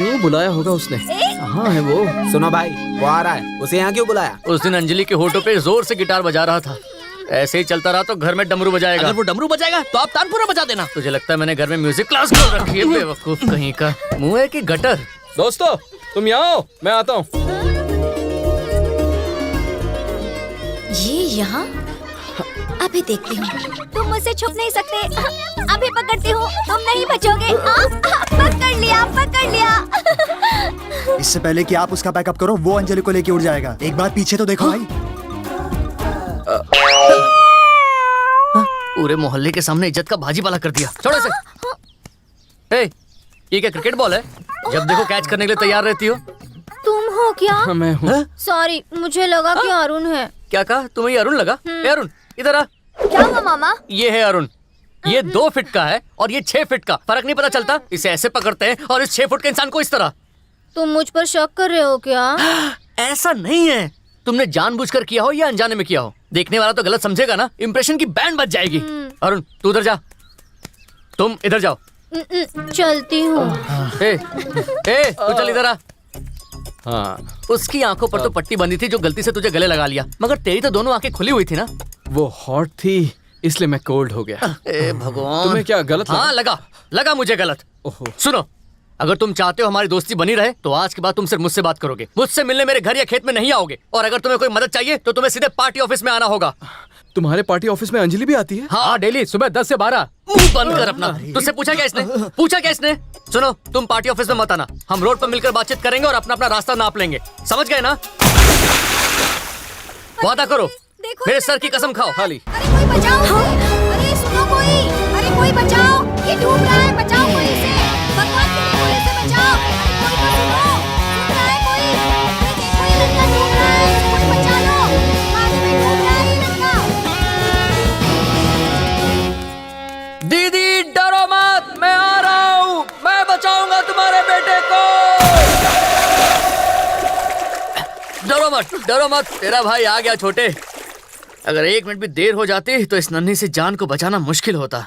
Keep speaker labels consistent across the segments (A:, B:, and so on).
A: क्यों बुलाया होगा उसने? कहाँ है वो?
B: सुनो भाई, वो आ रहा है। उसे यहाँ क्यों बुलाया?
C: उस दिन अंजलि के होठों पे जोर से गिटार बजा रहा था। ऐसे ही चलता रहा तो घर में डमरू बजाएगा।
A: अगर वो डमरू बजाएगा तो आप तानपुरा बजा देना।
C: तुझे लगता है मैंने घर में म्यूजिक क्लास खोल रखी है? बेवकूफ कहीं का। मुंह है कि गटर?
A: दोस्तों तुम यहाँ आओ, मैं आता हूँ।
D: ये यहाँ? अभी देखती हूँ। तुम मुझसे छुप नहीं सकते। अभी पकड़ती हूँ, तुम नहीं बचोगे। पकड़ लिया, पकड़ लिया।
E: इससे पहले कि आप उसका बैकअप करो, वो अंजलि को लेके उड़ जाएगा। एक बार पीछे तो देखो भाई।
C: पूरे मोहल्ले के सामने इज्जत का भाजीपाला कर दिया। छोड़ो इसे। ए, ये क्या क्रिकेट बॉल है? जब देखो कैच करने के लिए तैयार रहती हो।
D: तुम हो क्या?
A: हाँ, मैं हूँ।
D: सॉरी, मुझे लगा कि अरुण है।
C: क्या कहा? तुम्हें ये अरुण लगा? ए अरुण, इधर आ।
D: क्या हुआ मामा?
C: ये है अरुण। ये 2 फीट का है और ये 6 फीट का। फर्क नहीं पता चलता? इसे ऐसे पकड़ते हैं और इस 6 फुट के इंसान को इस तरह।
D: तुम मुझ पर शक कर रहे हो क्या?
C: ऐसा नहीं है। तुमने जानबूझकर किया हो या अनजाने में किया हो, देखने वाला तो गलत समझेगा ना। इंप्रेशन की बैंड बज जाएगी। अरुण तू उधर जा, तुम इधर जाओ।
D: चलती हूँ।
C: तू चल इधर आ। हाँ, उसकी आंखों पर तो पट्टी बंधी थी जो गलती से तुझे गले लगा लिया, मगर तेरी तो दोनों आंखें खुली हुई थी ना।
A: वो हॉट थी इसलिए मैं कोल्ड हो गया।
C: ए भगवान,
A: तुम्हें क्या गलत
C: हाँ लगा मुझे गलत। सुनो, अगर तुम चाहते हो हमारी दोस्ती बनी रहे तो आज के बाद तुम सिर्फ मुझसे बात करोगे। मुझसे मिलने मेरे घर या खेत में नहीं आओगे। और अगर तुम्हें कोई मदद चाहिए तो तुम्हें सीधे पार्टी ऑफिस में आना होगा।
A: तुम्हारे पार्टी ऑफिस में अंजलि भी आती है?
C: हाँ, डेली सुबह 10 से 12। मुंह बंद कर अपना। तुझसे पूछा क्या इसने? सुनो, तुम पार्टी ऑफिस में मत आना। हम रोड पर मिलकर बातचीत करेंगे और अपना अपना रास्ता नाप लेंगे। समझ गए ना? वादा करो, मेरे सर की कसम खाओ। खाली
D: अरे कोई बचाओ! अरे सुनो कोई! अरे कोई बचाओ! ये डूब रहा है, बचाओ कोई इसे! भगवान के लिए कोई इसे बचाओ! कोई तो सुनो! सुन रहा है कोई? अरे देखो ये लड़का डूब रहा है, इसे कोई बचा लो! पानी में डूब रहा है ये लड़का!
C: दीदी डरो मत, मैं आ रहा हूँ। मैं बचाऊंगा तुम्हारे बेटे को। डरो मत, तेरा भाई आ गया। छोटे, अगर 1 मिनट भी देर हो जाती तो इस नन्ही सी जान को बचाना मुश्किल होता।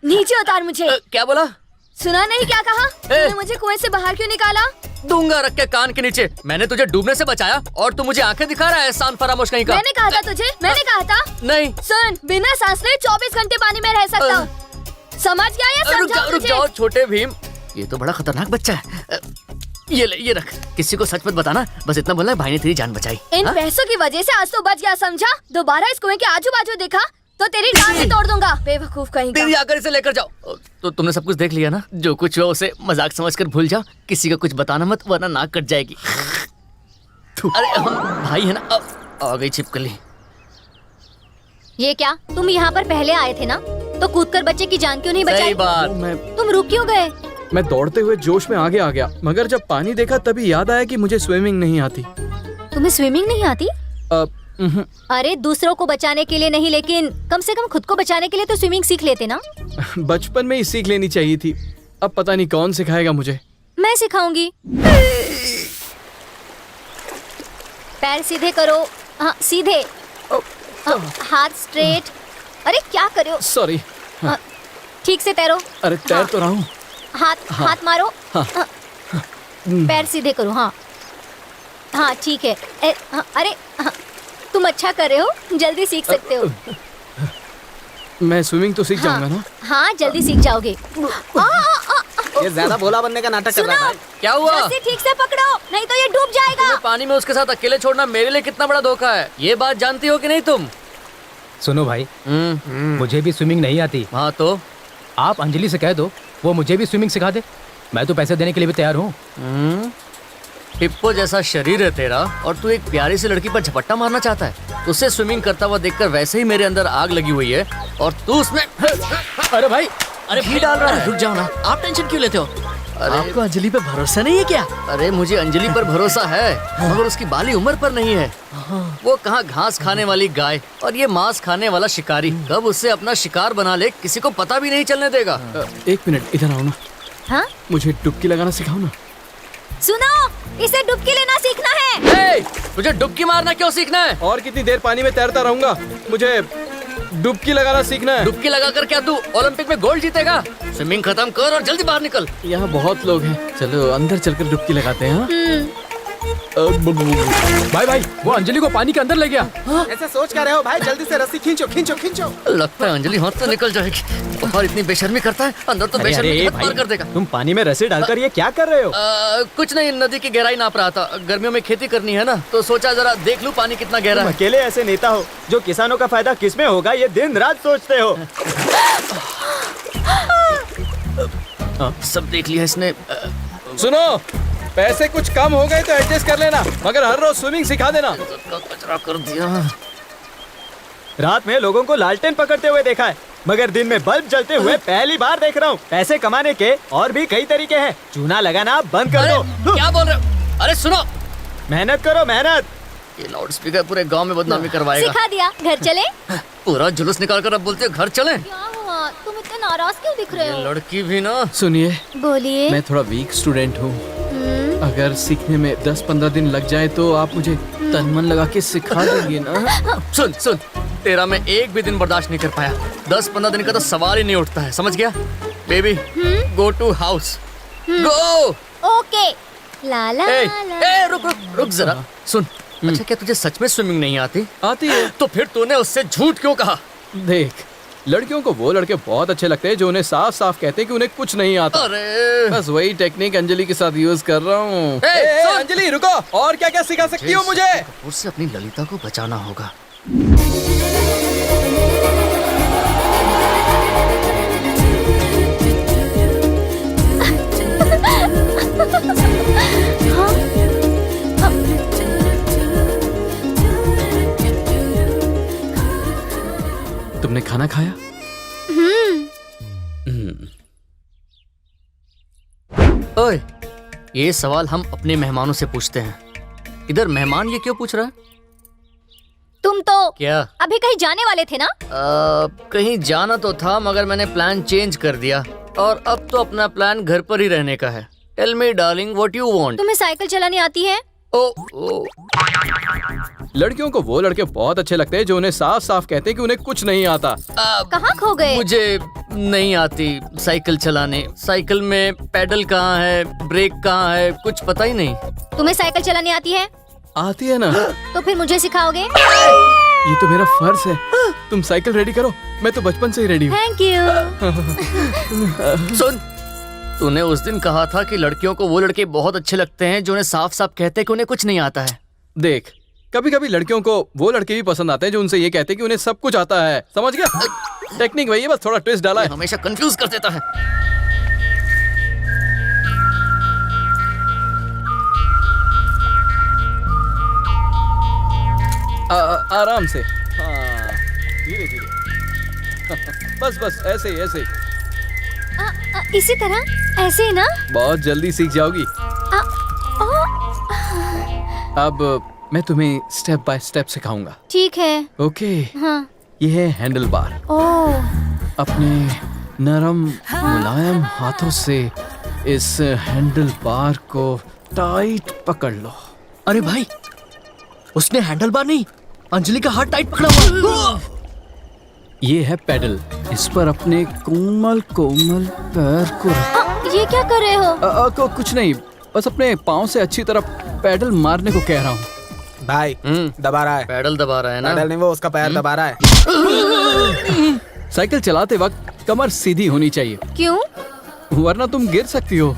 D: नीचे उतार मुझे।
C: क्या बोला?
D: सुना नहीं क्या कहा? तूने मुझे कुएं से बाहर क्यों निकाला?
C: दूंगा रख के कान के नीचे। मैंने तुझे डूबने से बचाया और तू मुझे आंखें दिखा रहा है। एहसान फरामोश कहीं का।
D: मैंने कहा था तुझे, मैंने कहा था।
C: नहीं
D: सुन, बिना सांस लिए 24 घंटे पानी में रह सकता हूँ। समझ गया या समझाऊं
C: रुक
D: तुझे?
C: जाओ छोटे भीम, ये तो बड़ा खतरनाक बच्चा है। ये ले, ये रख। किसी को सच मत बताना, बस इतना बोलना है भाई ने तेरी जान बचाई।
D: इन पैसों की वजह से आज तो बच गया, समझा? दोबारा इस कुएं के आजू बाजू देखा तो तेरी टांग ही तोड़ दूंगा। बेवकूफ कहीं का।
C: तेरी आकर इसे लेकर जाओ। तो तुमने सब कुछ देख लिया ना? जो कुछ हुआ उसे मजाक समझकर भूल जाओ। किसी का कुछ बताना मत, वरना नाक कट जाएगी। अरे हम भाई है ना। आ गई छिपकली।
D: ये क्या, तुम यहाँ पर पहले आए थे ना? तो कूदकर बच्चे की जान क्यों नहीं बचाई?
C: सही बात।
D: तुम रुक क्यों गए?
A: मैं दौड़ते हुए जोश में आगे आ गया, मगर जब पानी देखा तभी याद आया कि मुझे स्विमिंग नहीं आती।
D: तुम्हें स्विमिंग नहीं आती? अरे दूसरों को बचाने के लिए नहीं, लेकिन कम से कम खुद को बचाने के लिए तो स्विमिंग सीख लेते ना।
A: बचपन में ही सीख लेनी चाहिए थी। अब पता नहीं कौन सिखाएगा मुझे।
D: मैं सिखाऊंगी। पैर सीधे करो। हाँ सीधे। हाथ स्ट्रेट। अरे क्या कर रहे हो?
A: सॉरी।
D: ठीक से तैरो।
A: अरे तैर तो रहा हूँ।
D: हाथ मारो। पैर सीधे करो। हाँ ठीक है। अरे तुम अच्छा कर रहे हो, जल्दी सीख सकते हो।
A: मैं स्विमिंग तो सीख जाऊंगा ना?
D: हाँ जल्दी सीख जाओगे।
B: ये ज्यादा भोला बनने का नाटक कर रहा है।
C: क्या हुआ?
D: रस्सी ठीक से पकड़ो, नहीं तो ये डूब जाएगा।
C: तुम्हें पानी में उसके साथ अकेले छोड़ना मेरे लिए कितना बड़ा धोखा है। ये बात जानती हो कि नहीं तुम?
F: सुनो भाई, मुझे भी स्विमिंग नहीं आती।
C: हाँ तो
F: आप अंजलि से कह दो, वो मुझे भी स्विमिंग सिखा दे। मैं तो पैसे देने के लिए भी तैयार हूँ।
C: हिप्पो जैसा शरीर है तेरा और तू एक प्यारी सी लड़की पर झपट्टा मारना चाहता है। उसे स्विमिंग करता हुआ देखकर वैसे ही मेरे अंदर आग लगी हुई है और तू उसमें
F: अरे भाई,
C: अरे घी डाल रहा है। रुक जाओ ना, आप टेंशन क्यों लेते हो? अरे आपको अंजलि पे भरोसा नहीं है क्या? अरे मुझे अंजलि पर भरोसा है, मगर उसकी बाली उम्र पर नहीं है। वो कहाँ घास खाने वाली गाय और ये मांस खाने वाला शिकारी कब उसे अपना शिकार बना ले किसी को पता भी नहीं चलने देगा।
A: 1 मिनट इधर आओ ना।
D: हाँ?
A: मुझे डुबकी लगाना सिखाओ ना।
D: सुनो, इसे डुबकी लेना सीखना है।
C: तुझे डुबकी मारना क्यों सीखना है?
A: और कितनी देर पानी में तैरता रहूंगा? मुझे डुबकी लगाना सीखना है।
C: डुबकी लगाकर क्या तू ओलंपिक में गोल्ड जीतेगा? स्विमिंग खत्म कर और जल्दी बाहर निकल।
A: यहाँ बहुत लोग हैं, चलो अंदर चलकर डुबकी लगाते हैं। हाँ?
F: भाई भाई, वो अंजलि को पानी के अंदर ले गया।
B: ऐसे सोच क्या रहे हो भाई? जल्दी से रस्सी खींचो खींचो खींचो।
C: लगता है अंजलि हाथ से निकल जाएगी। और इतनी बेशर्मी करता है, अंदर तो बेशर्मी की हद पार कर देगा।
B: तुम पानी में रस्सी डालकर ये क्या कर रहे हो?
C: कुछ नहीं, नदी की गहराई नाप रहा था। गर्मियों में खेती करनी है ना, तो सोचा जरा देख लूं पानी कितना गहरा
B: तुम
C: है।
B: अकेले ऐसे नेता हो जो किसानों का फायदा किसमें होगा ये दिन रात सोचते हो।
C: सब देख लिया इसने।
A: सुनो, पैसे कुछ कम हो गए तो एडजस्ट कर लेना, मगर हर रोज स्विमिंग सिखा देना।
C: सबका कचरा कर दिया।
B: रात में लोगों को लालटेन पकड़ते हुए देखा है, मगर दिन में बल्ब जलते हुए पहली बार देख रहा हूँ। पैसे कमाने के और भी कई तरीके हैं। चूना लगाना बंद कर
C: अरे
B: दो।
C: क्या बोल रहे हो? अरे सुनो,
B: मेहनत करो मेहनत।
C: ये लाउड स्पीकर पूरे गांव में बदनामी करवाएगा।
D: सिखा दिया, घर चले।
C: पूरा जुलूस निकाल कर अब बोलते हो घर चलें।
D: क्या हुआ, तुम इतने नाराज क्यों दिख रहे
C: ये
D: हो?
C: लड़की भी ना।
A: सुनिए,
D: बोलिए।
A: मैं थोड़ा वीक स्टूडेंट हूँ। अगर सीखने में 10-15 दिन लग जाए तो आप मुझे तन मन लगा के सिखा देंगे ना?
C: सुन सुन, तेरा मैं एक भी दिन बर्दाश्त नहीं कर पाया। 10-15 दिन का तो सवाल ही नहीं उठता है, समझ गया? Baby, go to house, go.
D: Okay. ला ला
C: ए,
D: ला।
C: ए, रुक रुक रुक जरा। सुन, अच्छा क्या तुझे सच में स्विमिंग नहीं आती?
A: आती है।
C: तो फिर तूने उससे झूठ क्यों कहा?
A: देख, लड़कियों को वो लड़के बहुत अच्छे लगते हैं जो उन्हें साफ साफ कहते हैं कि उन्हें कुछ नहीं आता।
C: अरे
A: बस वही टेक्निक अंजलि के साथ यूज कर रहा हूँ।
C: ए, सुन।
A: अंजलि रुको, और क्या क्या सिखा सकती हो मुझे?
C: कपूर से अपनी ललिता को बचाना होगा।
A: तुमने खाना खाया?
C: ओए, ये सवाल हम अपने मेहमानों से पूछते हैं। इधर मेहमान ये क्यों पूछ रहा है?
D: तुम तो
C: क्या?
D: अभी कहीं जाने वाले थे ना?
C: कहीं जाना तो था, मगर मैंने प्लान चेंज कर दिया और अब तो अपना प्लान घर पर ही रहने का है। Tell me darling, what you want?
D: तुम्हें साइकिल चलानी आती है?
C: ओ,
A: लड़कियों को वो लड़के बहुत अच्छे लगते हैं जो उन्हें साफ साफ कहते हैं कि उन्हें कुछ नहीं आता।
D: कहाँ खो गए?
C: मुझे नहीं आती साइकिल चलाने। साइकिल में पेडल कहाँ है, ब्रेक कहाँ है, कुछ पता ही नहीं।
D: तुम्हें साइकिल चलानी आती है?
A: आती है ना?
D: तो फिर मुझे सिखाओगे?
A: ये तो मेरा फर्ज है। तुम साइकिल रेडी करो, मैं तो बचपन से ही रेडी हूँ।
D: Thank you.
C: सुन, तूने उस दिन कहा था कि लड़कियों को वो लड़के बहुत अच्छे लगते हैं जो उन्हें साफ साफ कहते हैं कि उन्हें कुछ नहीं आता है।
A: देख, कभी कभी लड़कियों को वो लड़के भी पसंद आते हैं जो उनसे ये कहते हैं कि उन्हें सब कुछ आता है। समझ गया? टेक्निक वही है, बस थोड़ा ट्विस्ट डाला है।
C: हमेशा कंफ्यूज कर देता है।
A: आराम से, हाँ, धीरे धीरे। बस बस ऐसे ही ऐसे ही।
D: इसी तरह, ऐसे ही ना?
A: बहुत जल्दी सीख जाओगी। अब मैं तुम्हें स्टेप बाय स्टेप सिखाऊंगा।
D: ठीक है।
A: ओके।
D: हाँ।
A: ये है हैंडल बार।
D: ओह,
A: अपने नरम मुलायम हाथों से इस हैंडल बार को टाइट पकड़ लो।
C: अरे भाई, उसने हैंडल बार नहीं, अंजलि का हाथ टाइट पकड़ा हुआ।
A: ये है पेडल। इस पर अपने कोमल कोमल पैर को
D: ये क्या कर रहे हो?
A: कुछ नहीं, बस अपने पाँव से अच्छी तरह पेडल मारने को कह रहा हूँ।
B: भाई दबा रहा है।
C: पैडल दबा रहा है ना?
B: पैडल नहीं, वो उसका पैर दबा रहा है।
A: साइकिल चलाते वक्त कमर सीधी होनी चाहिए,
D: क्यों?
A: वरना तुम गिर सकती हो।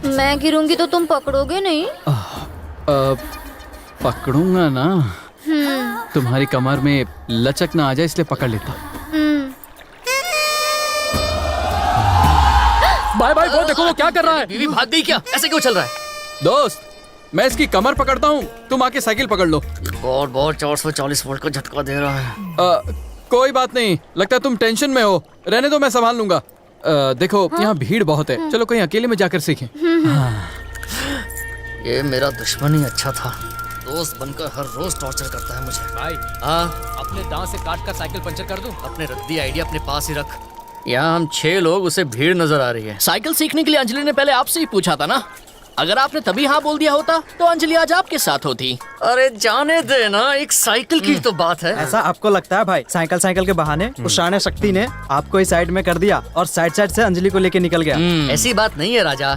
D: मैं गिरूंगी तो तुम पकड़ोगे नहीं?
A: पकड़ूंगा ना। तुम्हारी कमर में लचक ना आ जाए इसलिए पकड़ लेता हूँ।
F: भाई भाई, वो देखो वो क्या कर रहा है।
C: बीवी भाग गई क्या? ऐसे क्यों चल रहा है?
A: दोस्त, मैं इसकी कमर पकड़ता हूँ, तुम आके साइकिल पकड़ लो।
C: बहुत बहुत 440 वोल्ट का झटका दे रहा है।
A: कोई बात नहीं, लगता है तुम टेंशन में हो। रहने दो, मैं संभाल लूंगा। देखो, यहाँ भीड़ बहुत है, चलो कहीं अकेले में जाकर सीखें।
C: ये मेरा दुश्मन ही अच्छा था। दोस्त बनकर हर रोज टॉर्चर करता है मुझे।
F: भाई,
C: हाँ,
F: अपने दांत से काट कर साइकिल पंचर कर दूं?
C: अपने रद्दी आइडिया अपने पास ही रख। यहाँ हम 6 लोग, उसे भीड़ नजर आ रही है।
G: साइकिल सीखने के लिए अंजलि ने पहले आपसे ही पूछा था ना?
C: अगर आपने तभी हाँ बोल दिया होता तो अंजलि आज आपके साथ होती। अरे जाने दे ना, एक साइकिल की तो बात है।
B: ऐसा आपको लगता है भाई? साइकिल के बहाने उस शाने शक्ति ने आपको इस साइड में कर दिया और साइड से अंजलि को लेके निकल गया।
C: ऐसी बात नहीं है राजा,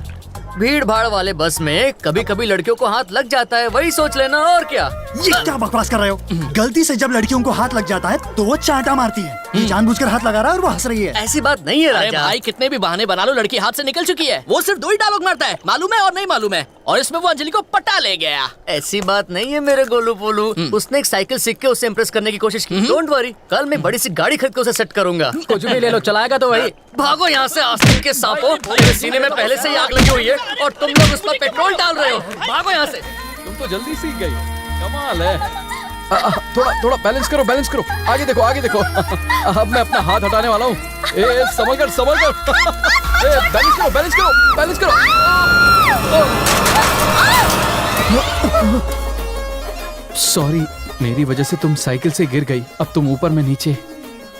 C: भीड़ भाड़ वाले बस में कभी कभी लड़कियों को हाथ लग जाता है, वही सोच लेना और क्या।
E: ये क्या बकवास कर रहे हो? गलती से जब लड़कियों को हाथ लग जाता है तो वो चांटा मारती है। ये जानबूझकर हाथ लगा रहा है और वो हंस रही है।
C: ऐसी बात नहीं है राजा। भाई कितने भी बहाने बना लो, लड़की हाथ से निकल चुकी है। वो सिर्फ 2 ही डायलॉग मारता है, मालूम है और नहीं मालूम है, और इसमें वो अंजलि को पटा ले गया। ऐसी बात नहीं है मेरे गोलू पोलू, उसने एक साइकिल सीख के उसे इम्प्रेस करने की कोशिश की। डोंट वरी, कल मैं बड़ी सी गाड़ी खरीद के उसे सेट करूंगा।
F: कुछ भी ले लो, चलाएगा तो वही।
C: भागो यहाँ से आस्तीन के सांपों, मेरे सीने में पहले से ही आग लगी हुई है और तुम लोग उस पर पेट्रोल डाल रहे हो। भागो यहाँ से।
A: तुम तो जल्दी सीख गई, कमाल है। थोड़ा बैलेंस करो, आगे देखो। अब मैं अपना हाथ हटाने वाला हूँ। संभल कर। बैलेंस करो। सॉरी, मेरी वजह से तुम साइकिल से गिर गई। अब तुम ऊपर में नीचे।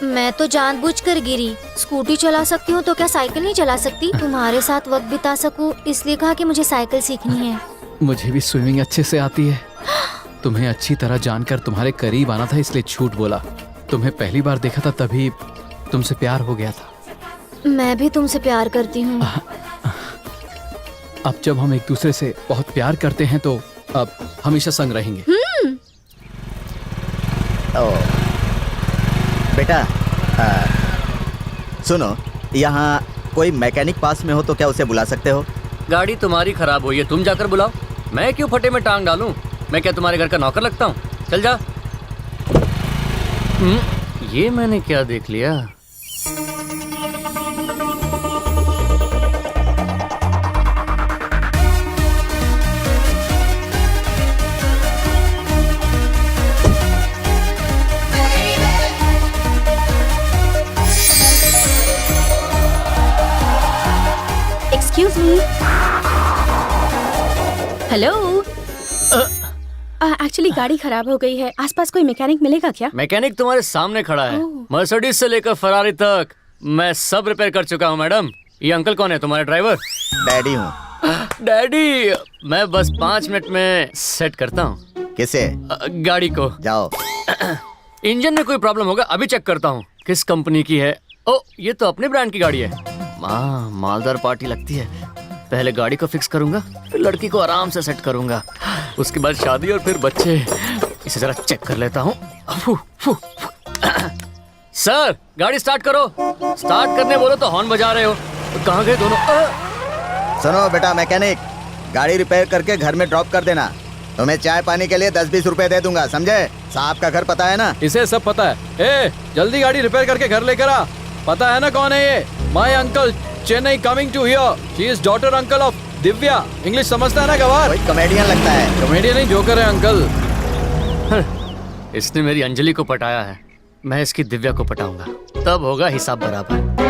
D: मैं तो जानबूझकर गिरी। स्कूटी चला सकती हूँ तो क्या साइकिल नहीं चला सकती? तुम्हारे साथ वक्त बिता सकूं इसलिए कहा कि मुझे साइकिल सीखनी है।
A: मुझे भी स्विमिंग अच्छे से आती है। तुम्हें अच्छी तरह जानकर तुम्हारे करीब आना था इसलिए झूठ बोला। तुम्हें पहली बार देखा था तभी तुमसे प्यार हो गया था।
D: मैं भी तुमसे प्यार करती हूँ।
A: अब जब हम एक दूसरे से बहुत प्यार करते हैं तो अब हमेशा संग रहेंगे।
G: बेटा सुनो, यहाँ कोई मैकेनिक पास में हो तो क्या उसे बुला सकते हो?
C: गाड़ी तुम्हारी खराब हुई है, तुम जाकर बुलाओ। मैं क्यों फटे में टांग डालूं? मैं क्या तुम्हारे घर का नौकर लगता हूँ? चल जा। ये मैंने क्या देख लिया?
H: Excuse me. हेलो। एक्चुअली गाड़ी खराब हो गई है, आसपास कोई मैकेनिक मिलेगा क्या?
C: मैकेनिक तुम्हारे सामने खड़ा है, मर्सिडीज से लेकर फरारी तक मैं सब रिपेयर कर चुका हूँ मैडम। ये अंकल कौन है? तुम्हारे ड्राइवर?
G: डैडी हूँ।
C: डैडी, मैं बस 5 मिनट में सेट करता हूँ।
G: किसे?
C: गाड़ी को।
G: जाओ।
C: इंजन में कोई प्रॉब्लम होगा, अभी चेक करता हूँ। किस कंपनी की है? ओ, ये तो अपने ब्रांड की गाड़ी है। मालदार पार्टी लगती है। पहले गाड़ी को फिक्स करूंगा, फिर लड़की को आराम से सेट करूंगा, उसके बाद शादी और फिर बच्चे। इसे जरा चेक कर लेता हूँ। सर, गाड़ी स्टार्ट करो। स्टार्ट करने बोलो तो हॉर्न बजा रहे हो। तो कहाँ गए दोनों?
G: सुनो बेटा मैकेनिक, गाड़ी रिपेयर करके घर में ड्रॉप कर देना। तुम्हें चाय पानी के लिए 10-20 रुपए दे दूंगा, समझे? साहब का घर पता है ना?
A: इसे सब पता है। जल्दी गाड़ी रिपेयर करके घर लेकर आ। पता है ना कौन है ये? My uncle, Chennai coming to here. She is daughter uncle of Divya. English समझता है ना गवार?
G: कोई कॉमेडियन लगता है।
A: कॉमेडियन नहीं, जोकर है अंकल।
C: इसने मेरी अंजलि को पटाया है, मैं इसकी दिव्या को पटाऊंगा, तब होगा हिसाब बराबर।